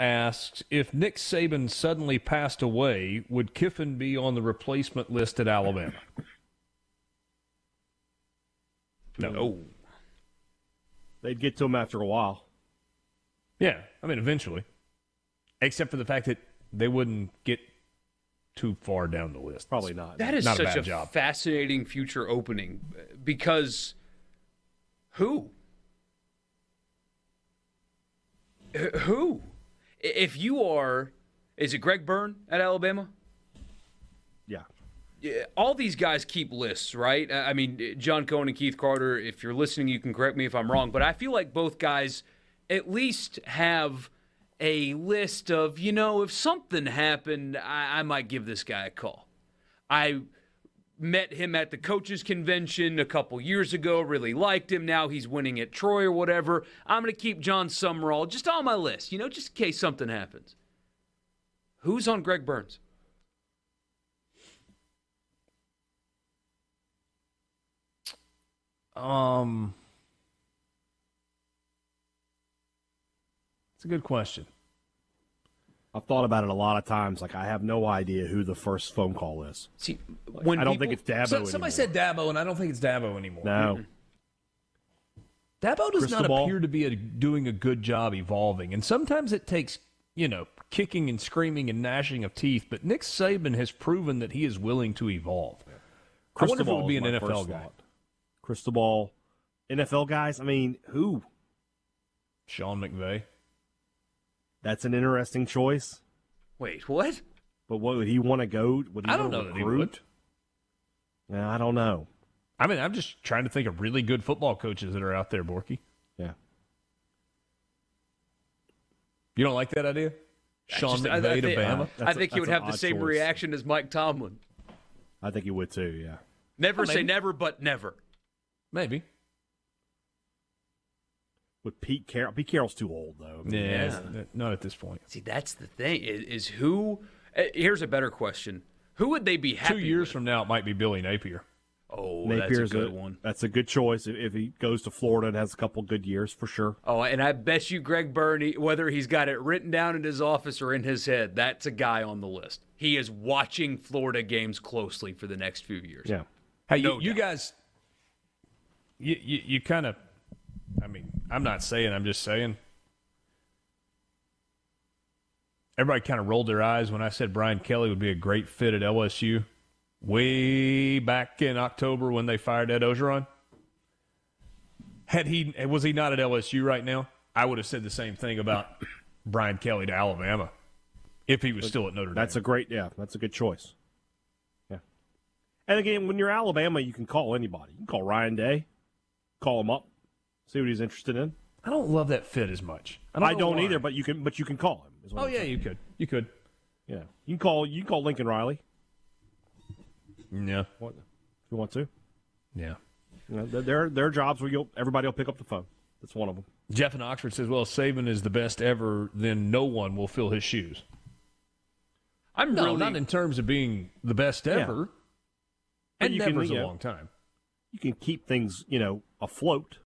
asks, if Nick Saban suddenly passed away, would Kiffin be on the replacement list at Alabama? No. They'd get to him after a while. Yeah, I mean, eventually. Except for the fact that they wouldn't get too far down the list. Probably not. That is not such a job. fascinating future opening because who? Who? If you are, is it Greg Byrne at Alabama? Yeah. All these guys keep lists, right? I mean, John Cohen and Keith Carter, if you're listening, you can correct me if I'm wrong, but I feel like both guys at least have a list of, if something happened, I might give this guy a call. I met him at the coaches convention a couple years ago, really liked him. Now he's winning at Troy or whatever. I'm going to keep John Summerall just on my list, just in case something happens. Who's on Greg Burns? It's a good question. I've thought about it a lot of times. Like, I have no idea who the first phone call is. See, I don't think it's Dabo anymore. Somebody said Dabo, and I don't think it's Dabo anymore. No. Dabo does Crystal not ball? appear to be doing a good job evolving, and sometimes it takes, kicking and screaming and gnashing of teeth, but Nick Saban has proven that he is willing to evolve. I wonder if it would be an NFL guy. Crystal ball. NFL guys? I mean, who? Sean McVay. That's an interesting choice. Wait, what? But what would he want to go? Would he I don't want know to that he recruit? would. Yeah, I don't know. I mean, I'm just trying to think of really good football coaches that are out there, Borky. Yeah. You don't like that idea? Sean McVay to Bama? I think he would have the same choice. reaction as Mike Tomlin. I think he would too, yeah. Never say maybe. never, but never. Maybe. With Pete Carroll. Pete Carroll's too old, though. Not at this point. See, that's the thing. Is who? Here's a better question: who would they be happy 2 years with? from now, it might be Billy Napier. Oh, Napier's that's a good one. That's a good choice if he goes to Florida and has a couple good years for sure. Oh, and I bet you Greg Byrne, whether he's got it written down in his office or in his head, that's a guy on the list. He is watching Florida games closely for the next few years. Yeah. Hey, No you doubt. guys, you kind of, I mean, I'm not saying, I'm just saying. Everybody kind of rolled their eyes when I said Brian Kelly would be a great fit at LSU way back in October when they fired Ed Ogeron. Was he not at LSU right now, I would have said the same thing about Brian Kelly to Alabama if he was still at Notre Dame. That's a good choice. Yeah. And again, when you're Alabama, you can call anybody. You can call Ryan Day, call him up, see what he's interested in. I don't love that fit as much. I know don't why. either, but you can call him. is what Oh I'm yeah, saying. you could. Yeah. You can call Lincoln Riley Yeah. if you want to. Yeah. You know, there are jobs where everybody will pick up the phone. That's one of them. Jeff in Oxford says, well, if Saban is the best ever, then no one will fill his shoes. Not in terms of being the best ever. But And you can, never's a long time. You can keep things, afloat.